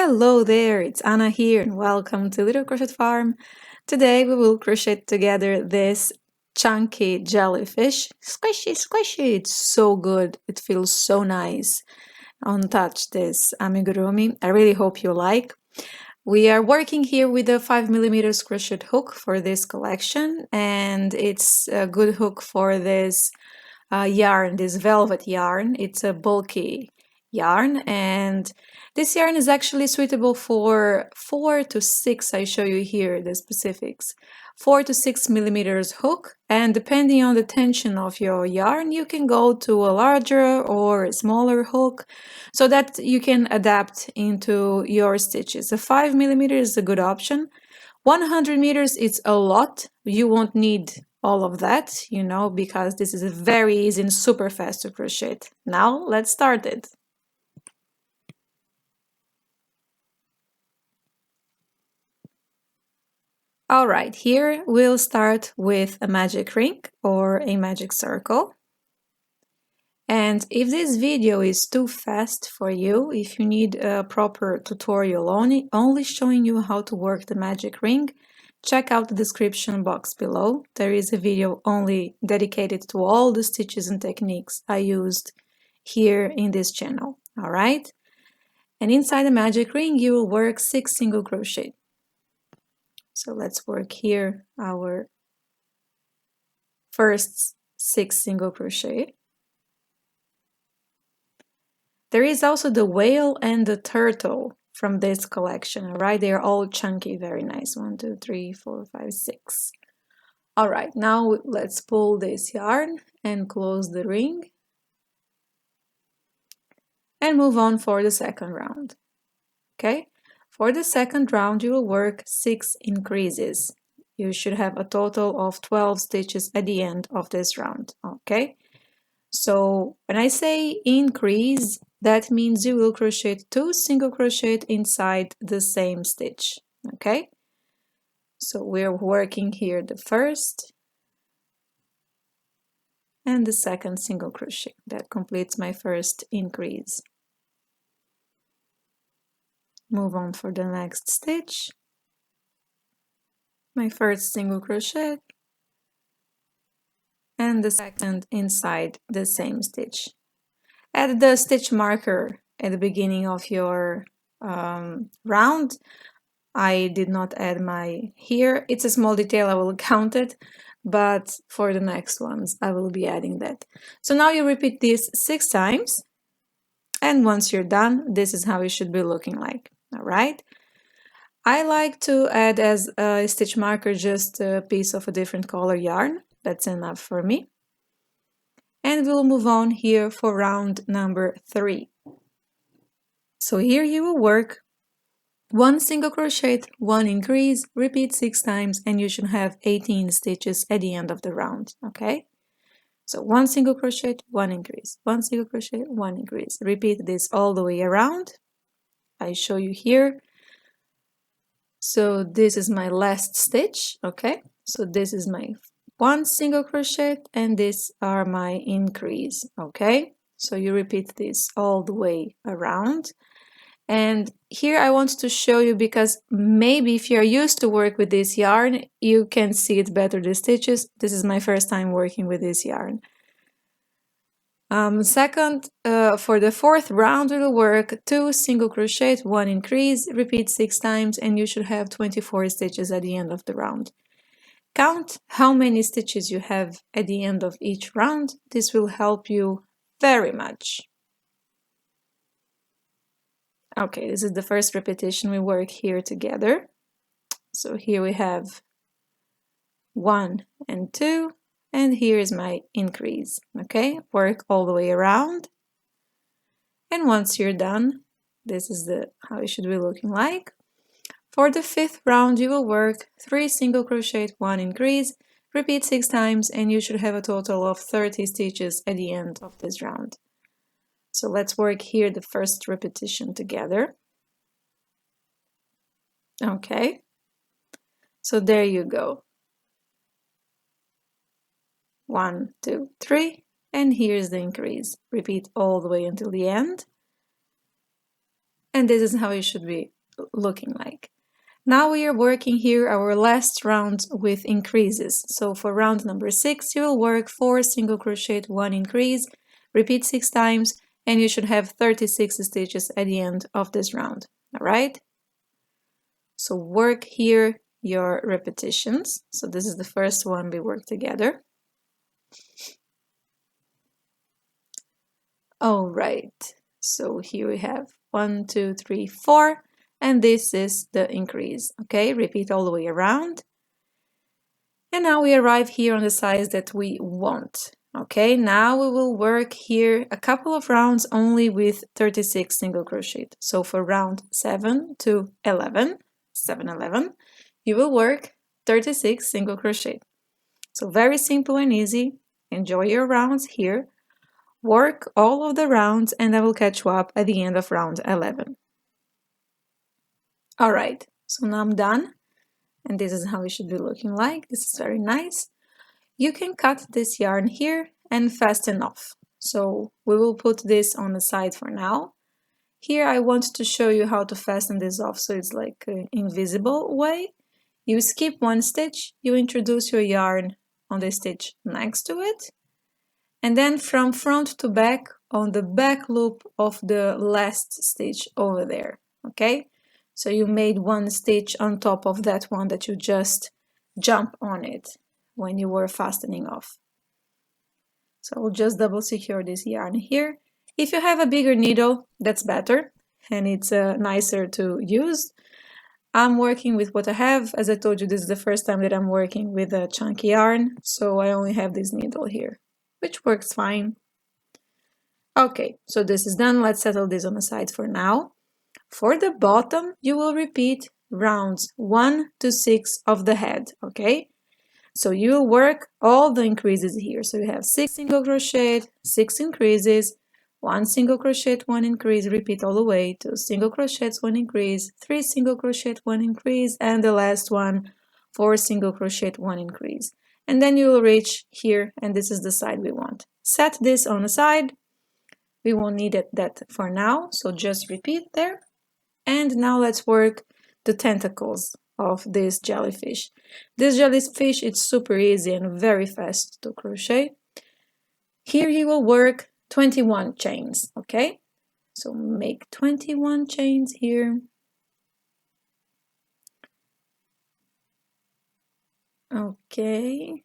Hello there, it's Anna here and welcome to Little Crochet Farm. Today we will crochet together this chunky jellyfish. Squishy, squishy, it's so good, it feels so nice on touch, this amigurumi. I really hope you like. We are working here with a 5mm crochet hook for this collection, and it's a good hook for this yarn, this velvet yarn. It's a bulky yarn, and this yarn is actually suitable for 4 to 6. I show you here the specifics. 4 to 6mm hook, and depending on the tension of your yarn, you can go to a larger or a smaller hook so that you can adapt into your stitches. A 5mm is a good option. 100 meters is a lot. You won't need all of that, you know, because this is very easy and super fast to crochet. Now let's start it. Alright, here we'll start with a magic ring or a magic circle. And if this video is too fast for you, if you need a proper tutorial only showing you how to work the magic ring, check out the description box below. There is a video only dedicated to all the stitches and techniques I used here in this channel. Alright? And inside the magic ring you will work 6 single crochet. So let's work here our first 6 single crochet. There is also the whale and the turtle from this collection, alright? They are all chunky, very nice. 1, 2, 3, 4, 5, 6. Alright, now let's pull this yarn and close the ring and move on for the second round. Okay? For the second round, you will work 6 increases. You should have a total of 12 stitches at the end of this round. Okay? So when I say increase, that means you will crochet 2 single crochet inside the same stitch. Okay? So we're working here the first and the second single crochet. That completes my first increase. Move on for the next stitch. My first single crochet and the second inside the same stitch. Add the stitch marker at the beginning of your round. I did not add my here. It's a small detail, I will count it, but for the next ones I will be adding that. So now you repeat this 6 times, and once you're done, this is how it should be looking like. All right. I like to add as a stitch marker just a piece of a different color yarn. That's enough for me. And we'll move on here for round number 3. So here you will work 1 single crochet, 1 increase, repeat 6 times, and you should have 18 stitches at the end of the round. Okay? So 1 single crochet, 1 increase, 1 single crochet, 1 increase. Repeat this all the way around. I show you here. So this is my last stitch. Okay? So this is my 1 single crochet, and these are my increase. Okay? So you repeat this all the way around. And here I want to show you, because maybe if you're used to work with this yarn, you can see it better, the stitches. This is my first time working with this yarn. Second, for the 4th round, we'll work 2 single crochet, 1 increase, repeat 6 times, and you should have 24 stitches at the end of the round. Count how many stitches you have at the end of each round. This will help you very much. Okay, this is the first repetition. We work here together. So here we have 1 and 2, and here is my increase. Okay, work all the way around. And once you're done, this is how it should be looking like. For the 5th round, you will work 3 single crochet, 1 increase, repeat 6 times, and you should have a total of 30 stitches at the end of this round. So let's work here the first repetition together. Okay, so there you go. 1, 2, 3, and here's the increase. Repeat all the way until the end. And this is how it should be looking like. Now we are working here our last round with increases. So for round number 6, you will work 4 single crochet, 1 increase, repeat 6 times, and you should have 36 stitches at the end of this round. All right? So work here your repetitions. So this is the first one we work together. All right. So here we have 1, 2, 3, 4. And this is the increase. Okay, repeat all the way around. And now we arrive here on the size that we want. Okay, now we will work here a couple of rounds only with 36 single crochet. So for round 7 to 11, 7, 11, you will work 36 single crochet. So very simple and easy. Enjoy your rounds here. Work all of the rounds and I will catch you up at the end of round 11. All right, so now I'm done. And this is how it should be looking like. This is very nice. You can cut this yarn here and fasten off. So we will put this on the side for now. Here I want to show you how to fasten this off so it's like an invisible way. You skip one stitch, you introduce your yarn on the stitch next to it, and then from front to back on the back loop of the last stitch over there, okay? So you made one stitch on top of that one that you just jump on it when you were fastening off. So I'll just double secure this yarn here. If you have a bigger needle, that's better and it's nicer to use. I'm working with what I have. As I told you, this is the first time that I'm working with a chunky yarn, so I only have this needle here, which works fine. Okay, so this is done. Let's settle this on the side for now. For the bottom, you will repeat rounds 1 to 6 of the head, okay? So you will work all the increases here. So you have 6 single crochet, 6 increases, 1 single crochet, 1 increase, repeat all the way, 2 single crochets, 1 increase, 3 single crochet, 1 increase, and the last one, 4 single crochet, 1 increase. And then you will reach here, and this is the side we want. Set this on the side. We won't need that for now, so just repeat there. And now let's work the tentacles of this jellyfish. This jellyfish is super easy and very fast to crochet. Here you will work 21 chains, okay? So make 21 chains here. Okay.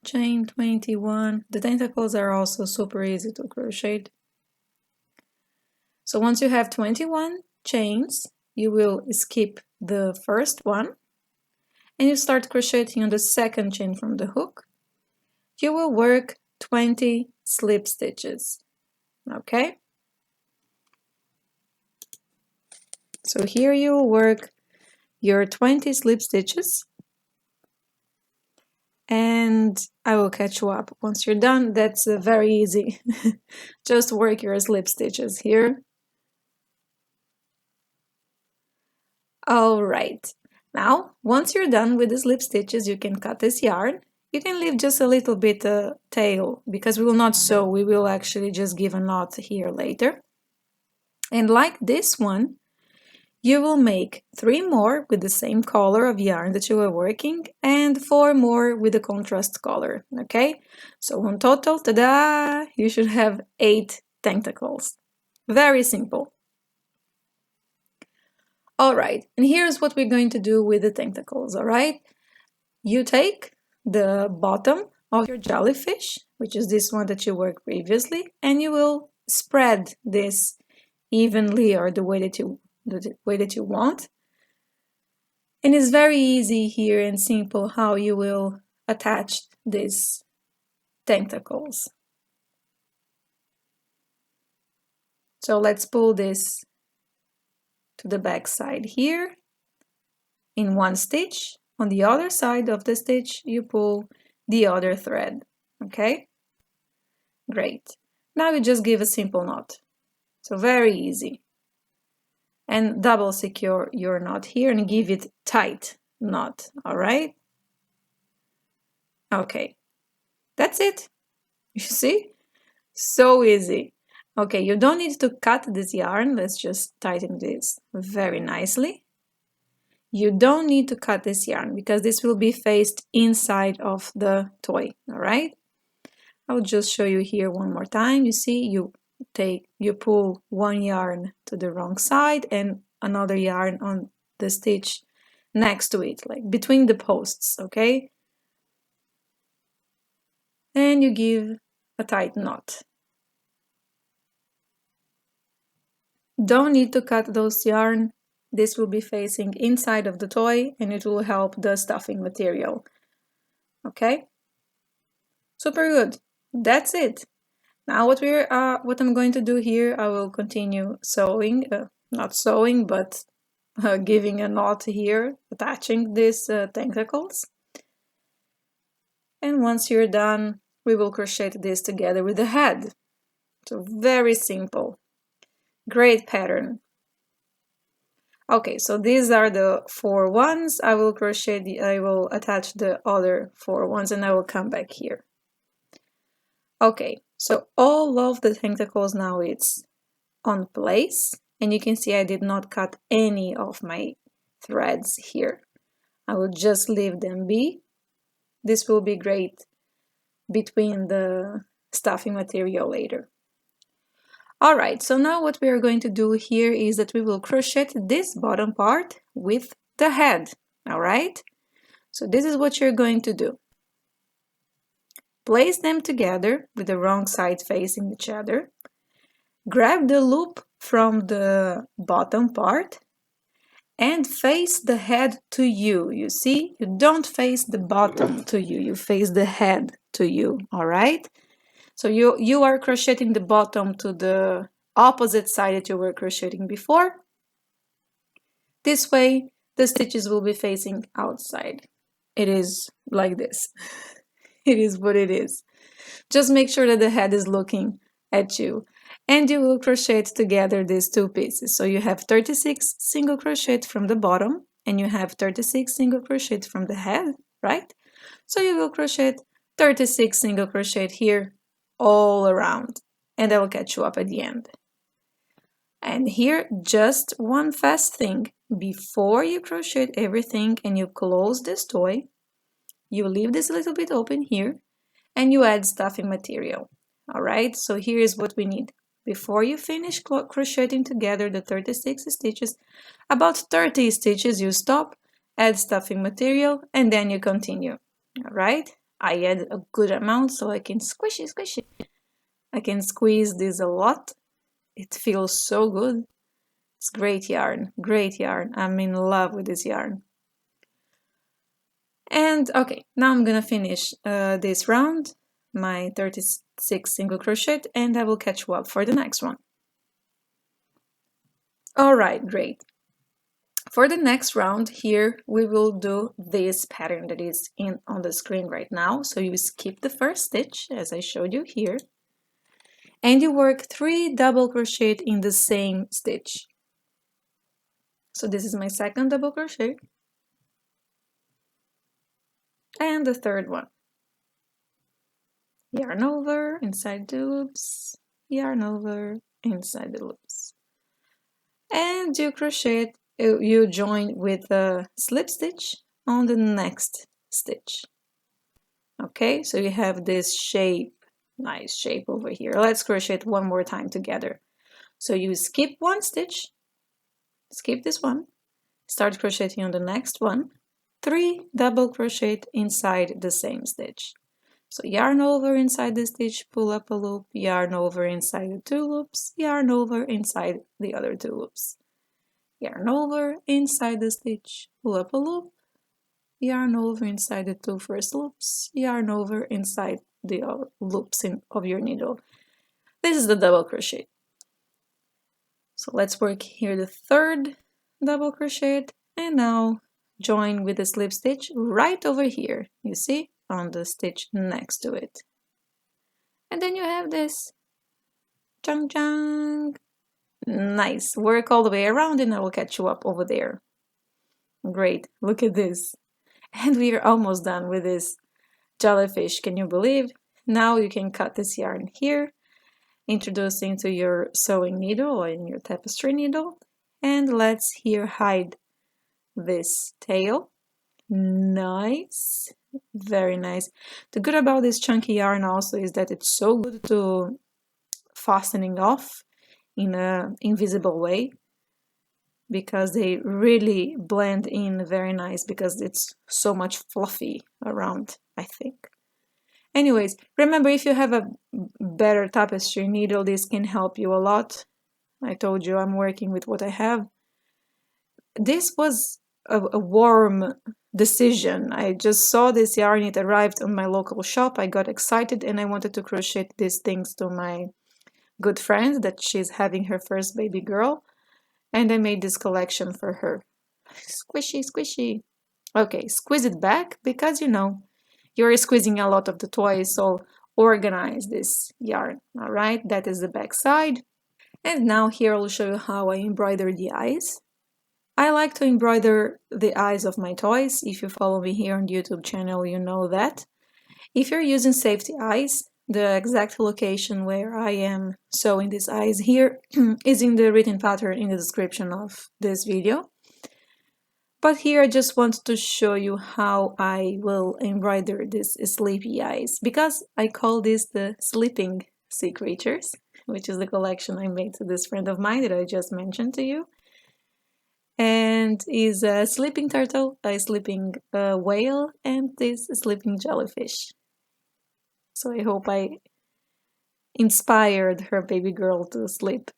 Chain 21. The tentacles are also super easy to crochet. So once you have 21 chains, you will skip the first one and you start crocheting on the second chain from the hook. You will work 20 slip stitches, okay? So here you will work your 20 slip stitches and I will catch you up. Once you're done, that's very easy. Just work your slip stitches here. All right. Now, once you're done with the slip stitches, you can cut this yarn. You can leave just a little bit tail because we will not sew. We will actually just give a knot here later. And like this one, you will make 3 more with the same color of yarn that you were working and 4 more with the contrast color, okay? So in total, ta-da, you should have 8 tentacles. Very simple. All right, and here's what we're going to do with the tentacles, all right? You take the bottom of your jellyfish, which is this one that you worked previously, and you will spread this evenly or the way that you want. And it's very easy here and simple how you will attach these tentacles. So let's pull this to the back side here in one stitch. On the other side of the stitch, you pull the other thread, okay? Great. Now you just give a simple knot. So very easy. And double secure your knot here and give it tight knot, all right? Okay, that's it. You see? So easy. Okay, you don't need to cut this yarn. Let's just tighten this very nicely. You don't need to cut this yarn because this will be faced inside of the toy, all right? I'll just show you here one more time. You see, you pull one yarn to the wrong side and another yarn on the stitch next to it, like between the posts, okay? And you give a tight knot. Don't need to cut those yarn. This will be facing inside of the toy and it will help the stuffing material. Okay? Super good. That's it. Now what I'm going to do here, I will continue sewing, not sewing, but giving a knot here, attaching these tentacles. And once you're done, we will crochet this together with the head. So very simple. Great pattern. Okay, so these are the 4 ones. I will attach the other 4 ones and I will come back here. Okay, so all of the tentacles now it's on place, and you can see I did not cut any of my threads here. I will just leave them be. This will be great between the stuffing material later. Alright, so now what we are going to do here is that we will crochet this bottom part with the head. Alright, so this is what you're going to do. Place them together with the wrong side facing each other. Grab the loop from the bottom part and face the head to you. You see, you don't face the bottom to you, you face the head to you, all right? So you are crocheting the bottom to the opposite side that you were crocheting before. This way, the stitches will be facing outside. It is like this. It is what it is. Just make sure that the head is looking at you. And you will crochet together these two pieces. So you have 36 single crochet from the bottom and you have 36 single crochet from the head, right? So you will crochet 36 single crochet here all around, and I will catch you up at the end. And here, just one fast thing. Before you crochet everything and you close this toy, you leave this a little bit open here and you add stuffing material. All right, so here is what we need. Before you finish crocheting together the 36 stitches, about 30 stitches you stop, add stuffing material, and then you continue. All right, I add a good amount so I can squish it. I can squeeze this a lot. It feels so good. It's great yarn, great yarn. I'm in love with this yarn. And okay, now I'm gonna finish this round, my 36 single crochet, and I will catch you up for the next one. All right, great. For the next round here, we will do this pattern that is on the screen right now. So you skip the first stitch, as I showed you here, and you work 3 double crochet in the same stitch. So this is my second double crochet, and the third one. Yarn over, inside the loops, yarn over, inside the loops. And you crochet, you join with a slip stitch on the next stitch. Okay, so you have this shape, nice shape over here. Let's crochet one more time together. So you skip one stitch, skip this one, start crocheting on the next one, 3 double crochet inside the same stitch. So yarn over inside the stitch, pull up a loop, yarn over inside the 2 loops, yarn over inside the other 2 loops. Yarn over inside the stitch, pull up a loop, yarn over inside the 2 first loops, yarn over inside the loops of your needle. This is the double crochet. So let's work here the third double crochet, and now join with the slip stitch right over here, you see, on the stitch next to it. And then you have this. Chung chung. Nice. Work all the way around and I will catch you up over there. Great. Look at this. And we are almost done with this jellyfish. Can you believe? Now you can cut this yarn here introducing to your sewing needle or in your tapestry needle. And let's here hide this tail. Nice, very nice. The good about this chunky yarn also is that it's so good to fastening off in an invisible way, because they really blend in very nice because it's so much fluffy around, I think. Anyways, remember, if you have a better tapestry needle, this can help you a lot. I told you I'm working with what I have. This was a warm decision. I just saw this yarn, it arrived on my local shop. I got excited and I wanted to crochet these things to my good friend that she's having her first baby girl. And I made this collection for her. Squishy, squishy. Okay, squeeze it back because you're squeezing a lot of the toys, so organize this yarn. All right, that is the back side. And now here I'll show you how I embroider the eyes. I like to embroider the eyes of my toys. If you follow me here on the YouTube channel, you know that. If you're using safety eyes, the exact location where I am sewing these eyes here is in the written pattern in the description of this video. But here I just want to show you how I will embroider these sleepy eyes, because I call this the sleeping sea creatures, which is the collection I made to this friend of mine that I just mentioned to you. And is a sleeping turtle, a sleeping whale, and this sleeping jellyfish. So I hope I inspired her baby girl to sleep.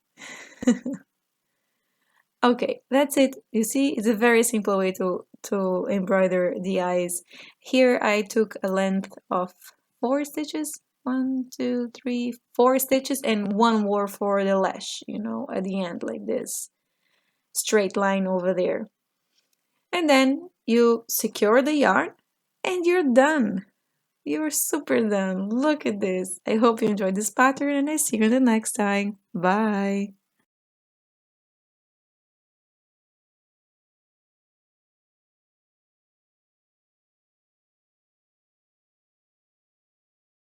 Okay, that's it. You see, it's a very simple way to embroider the eyes. Here I took a length of 4 stitches. 1, 2, 3, 4 stitches, and one more for the lash, at the end, like this straight line over there. And then you secure the yarn and you're done. You're super done. Look at this. I hope you enjoyed this pattern and I see you the next time. Bye.